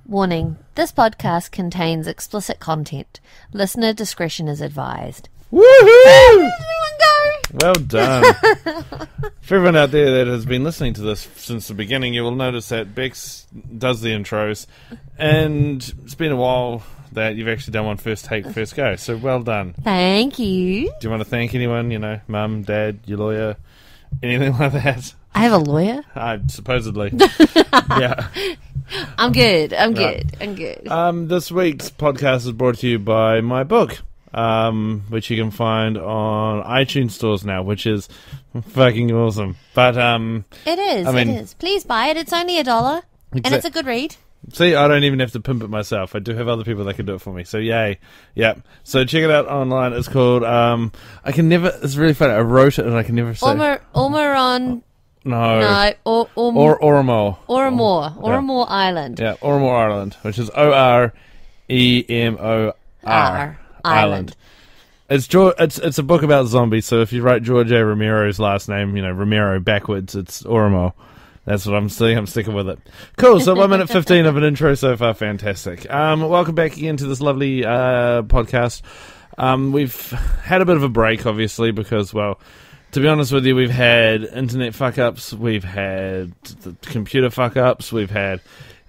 Warning, this podcast contains explicit content. Listener discretion is advised. Woohoo! Everyone go! Well done. For everyone out there that has been listening to this since the beginning, you will notice that Bex does the intros, and it's been a while that you've actually done one first take, first go, so well done. Thank you. Do you want to thank anyone, mum, dad, your lawyer, anything like that? I have a lawyer? Supposedly. Yeah. I'm good. I'm Right. good. I'm good. This week's podcast is brought to you by my book, which you can find on iTunes stores now, which is fucking awesome. But It is. It is. Please buy it. It's only $1, and it's a good read. See, I don't even have to pimp it myself. I do have other people that can do it for me. So yay. Yep. So check it out online. It's called I can never. It's really funny. I wrote it and I can never say. Oremor. No. Oremor. Oremor. Oremor Island. Yeah, Oremor Island, which is Oremor Island. It's a book about zombies. So if you write George A. Romero's last name, Romero backwards, it's Oremor. That's what I'm saying. I'm sticking with it. Cool. So 1 minute 15 of an intro so far. Fantastic. Welcome back again to this lovely podcast. We've had a bit of a break, obviously, because, well, to be honest with you, we've had internet fuck-ups, we've had the computer fuck-ups, we've had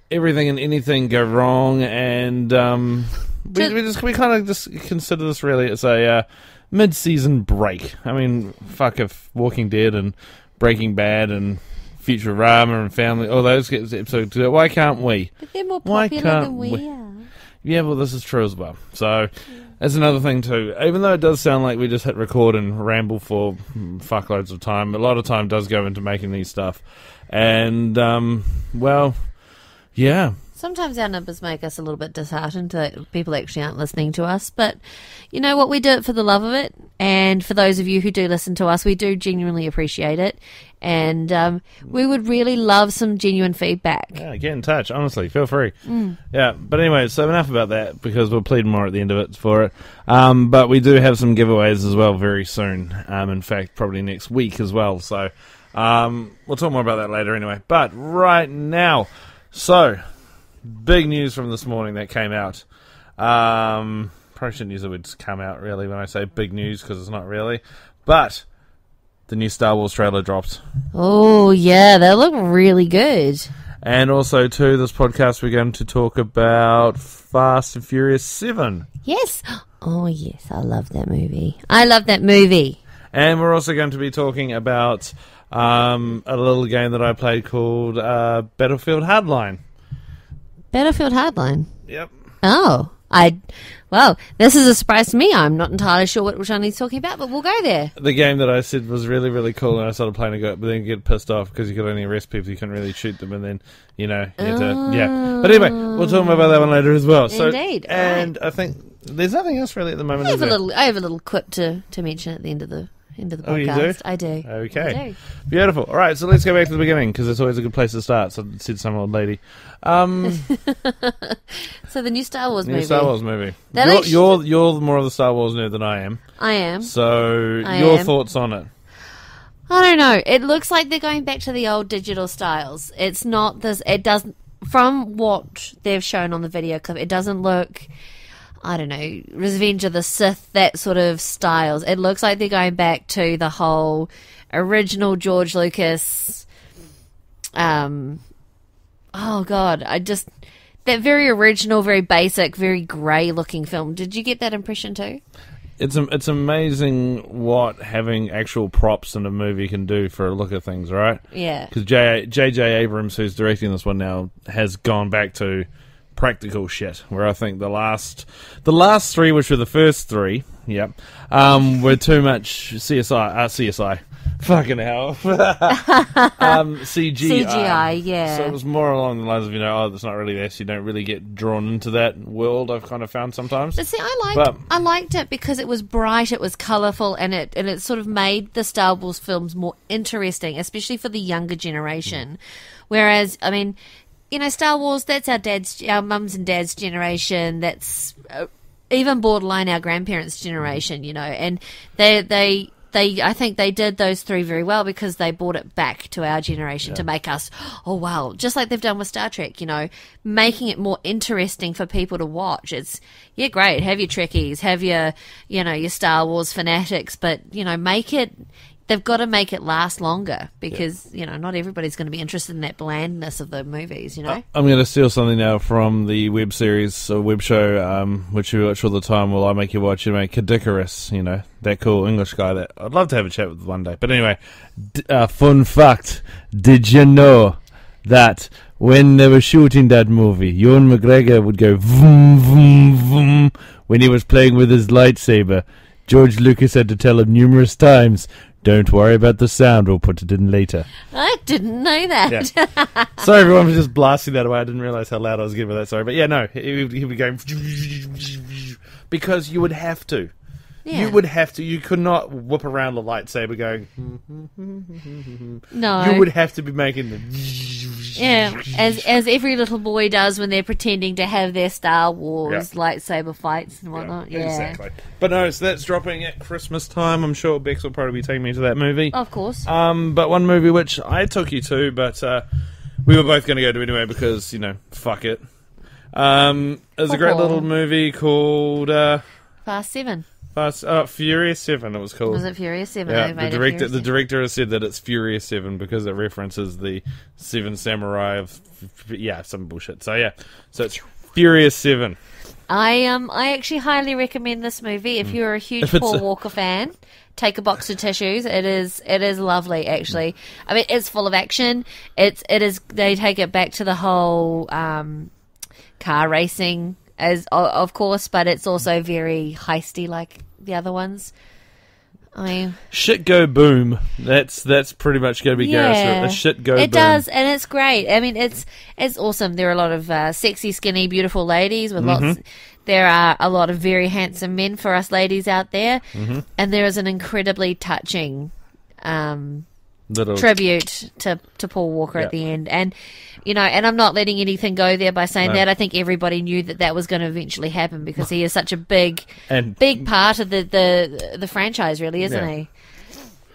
everything and anything go wrong, and we kind of just consider this really as a mid-season break. I mean, fuck if Walking Dead and Breaking Bad and Futurama and Family, all those episodes, why can't we? But they're more popular than we are. Yeah, well, this is true as well. So, that's another thing too. Even though it does sound like we just hit record and ramble for fuckloads of time, a lot of time does go into making these stuff. And, well, yeah. Sometimes our numbers make us a little bit disheartened that people actually aren't listening to us. But you know what? We do it for the love of it. And for those of you who do listen to us, we do genuinely appreciate it. And we would really love some genuine feedback. Yeah, get in touch. Honestly, feel free. Yeah, but anyway, so enough about that because we'll plead more at the end of it for it. But we do have some giveaways as well very soon. In fact, probably next week as well. So we'll talk more about that later anyway. But right now, so big news from this morning that came out. Probably shouldn't use the words come out really when I say big news because it's not really. But the new Star Wars trailer dropped. Oh, yeah, they look really good. And also, too, this podcast we're going to talk about Fast and Furious 7. Yes. Oh, yes, I love that movie. I love that movie. And we're also going to be talking about a little game that I played called Battlefield Hardline. Battlefield Hardline? Yep. Oh, well, this is a surprise to me. I'm not entirely sure which one he's talking about, but we'll go there. The game that I said was really, really cool, and I started playing it, but then get pissed off because you could only arrest people, you couldn't really shoot them, and then, you had to, yeah. But anyway, we'll talk more about that one later as well. So, indeed. And right. I think there's nothing else really at the moment. I have a little quip to mention at the end of the podcast. Oh, you do? I do. Okay. I do. Beautiful. All right, so let's go back to the beginning because it's always a good place to start. So said some old lady. So the new Star Wars movie. New Star Wars movie. You're more of the Star Wars nerd than I am. I am. So your thoughts on it? I don't know. It looks like they're going back to the old digital styles. It's not this. It doesn't. From what they've shown on the video clip, it doesn't look. I don't know, Revenge of the Sith, that sort of styles. It looks like they're going back to the whole original George Lucas. Oh God, that very original, very basic, very grey looking film. Did you get that impression too? It's amazing what having actual props in a movie can do for a look at things, right? Yeah. Because J.J. Abrams, who's directing this one now, has gone back to practical shit, where I think the last three, which were the first three, were too much CSI. Fucking hell. CGI, yeah. So it was more along the lines of, it's not really this. You don't really get drawn into that world, I've kind of found sometimes. But see, I liked it because it was bright, it was colourful, and it sort of made the Star Wars films more interesting, especially for the younger generation. Whereas, I mean, Star Wars, that's our mums and dads' generation. That's even borderline our grandparents' generation, and they I think they did those 3 very well because they brought it back to our generation to make us, oh wow, just like they've done with Star Trek, making it more interesting for people to watch. It's, great, have your Trekkies, have your, your Star Wars fanatics, but, they've got to make it last longer because, not everybody's going to be interested in that blandness of the movies, I'm going to steal something now from the web series or web show, which you watch all the time. Well, I make you watch, Kadikarus, that cool English guy that I'd love to have a chat with one day. But anyway, fun fact, did you know that when they were shooting that movie, Ewan McGregor would go vroom, vroom, vroom when he was playing with his lightsaber? George Lucas had to tell him numerous times, don't worry about the sound, we'll put it in later. I didn't know that. Yeah. Sorry, everyone, for just blasting that away. I didn't realise how loud I was getting with that, sorry. But yeah, no, he would go... Because you would have to. Yeah. You would have to. You could not whip around the lightsaber going... No. You would have to be making the... Yeah, as every little boy does when they're pretending to have their Star Wars lightsaber fights and whatnot. Yeah, exactly. But no, so that's dropping at Christmas time. I'm sure Bex will probably be taking me to that movie. Of course. But one movie which I took you to, but we were both going to go to anyway because, fuck it. There's a great little movie called... Fast 7. Furious 7 it was called. Was it Furious 7? Yeah, the director has said that it's Furious 7 because it references the 7 Samurai of... some bullshit. So yeah, so it's Furious 7. I actually highly recommend this movie. If you're a huge Paul Walker fan, take a box of tissues. It is lovely, actually. I mean, it's full of action. It is. They take it back to the whole car racing, as of course, but it's also very heisty like the other ones. I mean, shit go boom. That's pretty much going to be Gareth's. Shit go boom. It does, and it's great. I mean, it's awesome. There are a lot of sexy, skinny, beautiful ladies with lots. There are a lot of very handsome men for us ladies out there, and there is an incredibly touching tribute to Paul Walker at the end. And and I'm not letting anything go there by saying that. I think everybody knew that was going to eventually happen because he is such a big part of the franchise, really, isn't he?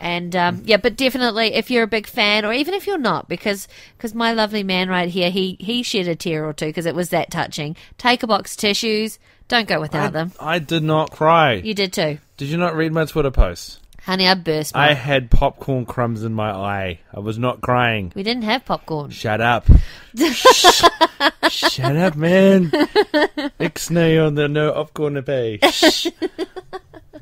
And but definitely, if you're a big fan, or even if you're not, because my lovely man right here, he shed a tear or two because it was that touching. Take a box of tissues. Don't go without them. I did not cry. You did too. Did you not read my Twitter post? Honey, I burst. I had popcorn crumbs in my eye. I was not crying. We didn't have popcorn. Shut up. Shut up, man. Ixnay on the no popcorn to pay.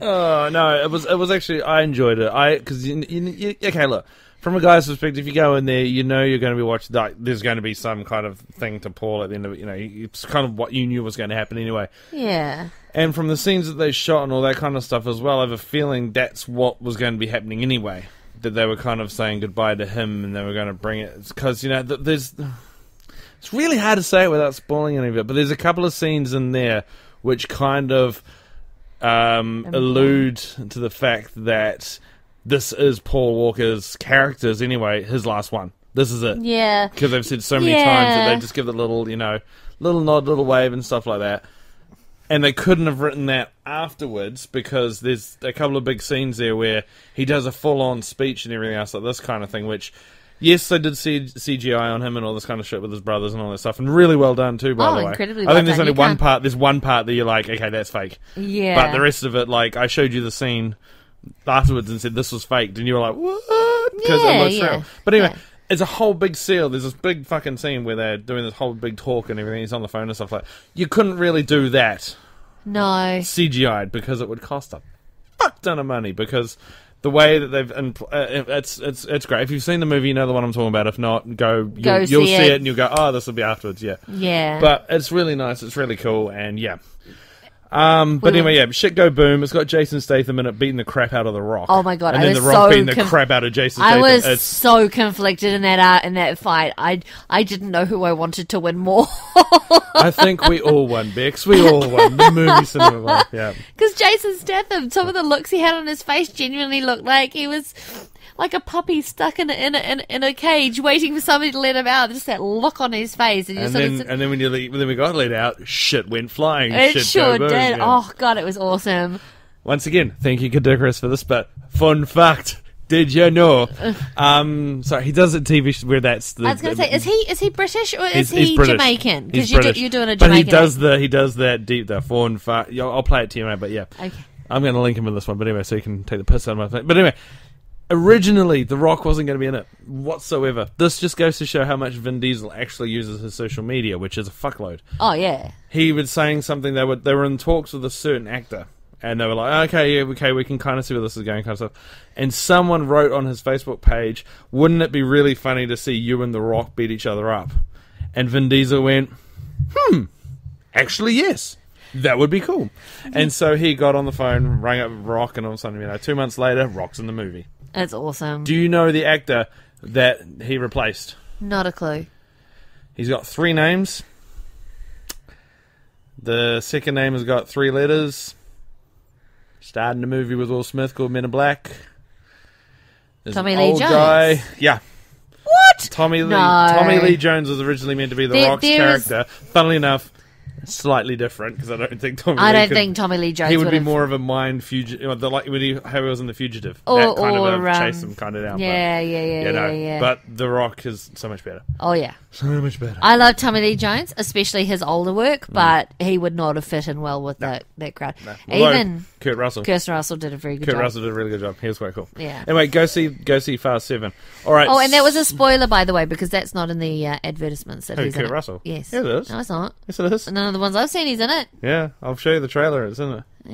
Oh no, it was actually, I enjoyed it. Because okay, look, from a guy's perspective, you go in there, you're going to be watching. Like, there's going to be some kind of thing to Paul at the end of it. It's kind of what you knew was going to happen anyway. Yeah. And from the scenes that they shot and all that kind of stuff as well, I have a feeling that's what was going to be happening anyway. That they were kind of saying goodbye to him and they were going to bring it. Because, there's... It's really hard to say it without spoiling any of it, but there's a couple of scenes in there which kind of allude to the fact that this is Paul Walker's character's, anyway, his last one. This is it. Yeah. Because they've said so many times that they just give the little, little nod, little wave and stuff like that. And they couldn't have written that afterwards because there's a couple of big scenes there where he does a full-on speech and everything else like this kind of thing, which, yes, they did CGI on him and all this kind of shit with his brothers and all that stuff, and really well done too, by the way. Incredibly I think there's only one part, there's one part that you're like, okay, that's fake. Yeah. But the rest of it, like, I showed you the scene afterwards and said this was faked, and you were like, what? Because it looks real. But anyway... It's a whole big seal. There's this big fucking scene where they're doing this whole big talk and everything. He's on the phone and stuff like that. You couldn't really do that. No. CGI'd because it would cost a fuck ton of money because the way that they've... it's great. If you've seen the movie, you know the one I'm talking about. If not, you'll see it and you'll go, oh, this will be afterwards, yeah. Yeah. But it's really nice. It's really cool and yeah. But anyway, shit go boom. It's got Jason Statham in it beating the crap out of The Rock. Oh my god! And then The Rock beating the crap out of Jason Statham. I was so conflicted in that fight. I didn't know who I wanted to win more. I think we all won, Bex. We all won. The movie cinema won. Yeah. Because Jason Statham, some of the looks he had on his face genuinely looked like he was like a puppy stuck in a cage waiting for somebody to let him out. Just that look on his face. And then when we got let out, shit went flying. It shit sure go boom, did. yeah. Oh, God, it was awesome. once again, thank you, Kadikarus, for this, but fun fact. Did you know? So he does a TV show where that's the... I was going to say, is he British or is he British. Jamaican? Because You're you're doing a Jamaican But he does that deep, the fun fact. I'll play it to you, mate, but yeah. Okay. I'm going to link him with this one, but anyway, so you can take the piss out of my thing. But anyway, originally, The Rock wasn't going to be in it whatsoever. This just goes to show how much Vin Diesel actually uses his social media, which is a fuckload. Oh, yeah. He was saying something, they were in talks with a certain actor, and they were like, okay, we can kind of see where this is going, kind of stuff. And someone wrote on his Facebook page, wouldn't it be really funny to see you and The Rock beat each other up? And Vin Diesel went, actually, yes. That would be cool. And so he got on the phone, rang up Rock, and all of a sudden, 2 months later, Rock's in the movie. That's awesome. Do you know the actor that he replaced? Not a clue. He's got 3 names. The second name has got 3 letters. Starred in a movie with Will Smith called Men in Black. There's Tommy an Lee old Jones. guy. Yeah. What? Tommy No. Lee Jones was originally meant to be The Rock's character. Funnily enough, slightly different, because I don't think Tommy Lee Jones he would be would've- more of a mind fugitive, like how he was in The Fugitive. Or- that kind or, of a chase him kind of down. Yeah. But The Rock is so much better. Oh, yeah. So much better. I love Tommy Lee Jones, especially his older work, but he would not have fit in well with that crowd. No. Although, Even Kurt Russell did a very good job. Kurt Russell did a really good job. He was quite cool. Yeah. Anyway, go see Fast 7. All right. Oh, and that was a spoiler, by the way, because that's not in the advertisements. That Who, he's in Kurt it. Russell? Yes. Yeah, it is. No, it's not. Yes, it is. None of the ones I've seen, he's in it. Yeah, I'll show you the trailer. It's in it. I've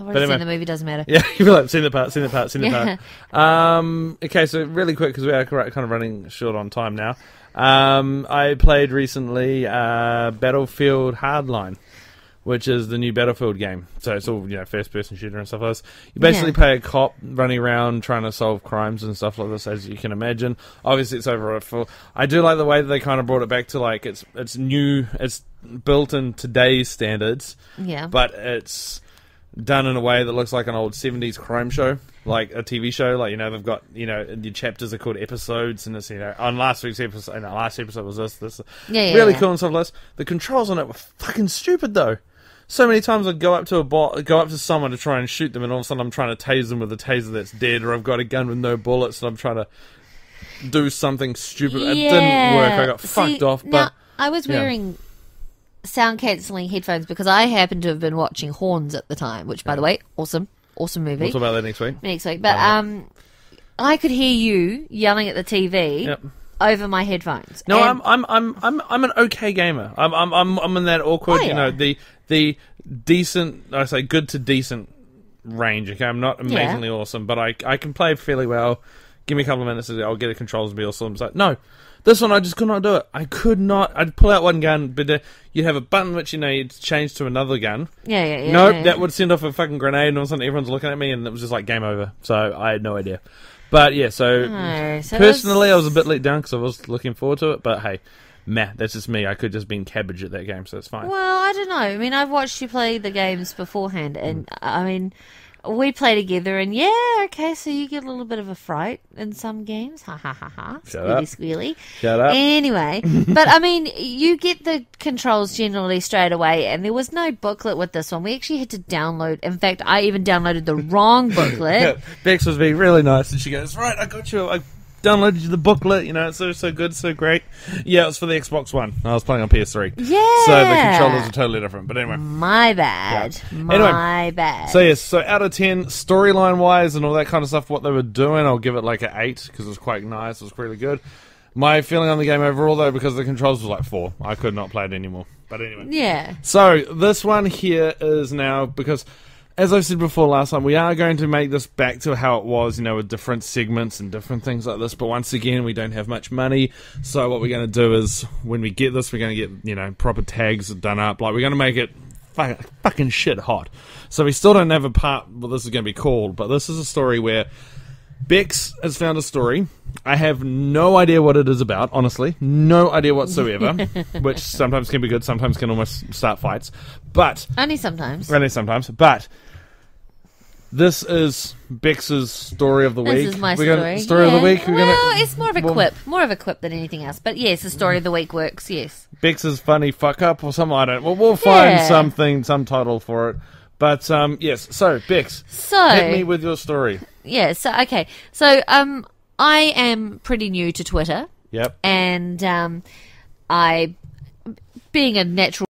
already anyway. seen the movie, doesn't matter. Yeah, you feel like seen the part. Okay, so really quick, because we are kind of running short on time now. I played recently Battlefield Hardline, which is the new Battlefield game. So it's all, first-person shooter and stuff like this. You basically play a cop running around trying to solve crimes and stuff like this, as you can imagine. Obviously, it's over a full... I do like the way that they kind of brought it back to, like, it's new, it's built in today's standards, but it's done in a way that looks like an old 70s crime show, like a TV show. Like, they've got, the chapters are called episodes, and it's, on last week's episode, last episode was this. Really cool and stuff like this. The controls on it were fucking stupid, though. So many times I'd go up to someone to try and shoot them, and all of a sudden I'm trying to tase them with a taser that's dead, or I've got a gun with no bullets, and I'm trying to do something stupid. It didn't work. I got fucked off. But I was wearing sound-cancelling headphones because I happened to have been watching Horns at the time, which, by the way, awesome movie. We'll talk about that next week. But I could hear you yelling at the TV over my headphones. No, I'm an okay gamer. I'm in that awkward, the decent. I say good to decent range. Okay, I'm not amazingly awesome, but I can play fairly well. Give me a couple of minutes, I'll get the controls and be awesome. It's like, no, this one I just could not do it. I could not. I'd pull out one gun, but you'd have a button which you'd change to another gun. That would send off a fucking grenade, and all of a sudden everyone's looking at me, and it was just like game over. So I had no idea. But yeah, so personally, I was a bit let down because I was looking forward to it. But hey, that's just me. I could just been cabbage at that game, so it's fine. Well, I don't know. I mean, I've watched you play the games beforehand, and I mean, we play together, and so you get a little bit of a fright in some games. Ha ha ha ha. Squealy. Shut up. Anyway, but I mean, you get the controls generally straight away, and there was no booklet with this one. We actually had to download. In fact, I even downloaded the wrong booklet. Bex was being really nice, and she goes, "Right, I got you. I downloaded the booklet. It's so good, so great." Yeah, it was for the Xbox One. I was playing on PS3. Yeah. So the controllers are totally different. But anyway. My bad. Yeah. My bad. So yes, so out of 10, storyline-wise and all that kind of stuff, what they were doing, I'll give it like an 8, because it was quite nice. It was really good. My feeling on the game overall, though, because the controls was like 4. I could not play it anymore. But anyway. Yeah. So this one here is now, because... as I've said before last time, we are going to make this back to how it was, with different segments and different things like this. But once again, we don't have much money. So what we're going to do is, when we get this, we're going to get, proper tags done up. Like, we're going to make it fucking shit hot. So we still don't have a part what this is going to be called. But this is a story where Bex has found a story. I have no idea what it is about, honestly. No idea whatsoever. Which sometimes can be good, sometimes can almost start fights. But... Only sometimes. But... this is Bex's story of the week. This is my story. Story of the week. It's more of a quip. More of a quip than anything else. But yes, the story of the week works, yes. Bex's funny fuck up or something, I don't... Well, we'll find something, some title for it. But yes. So Bex, So hit me with your story. yeah. So okay. So I am pretty new to Twitter. Yep. And I, being a natural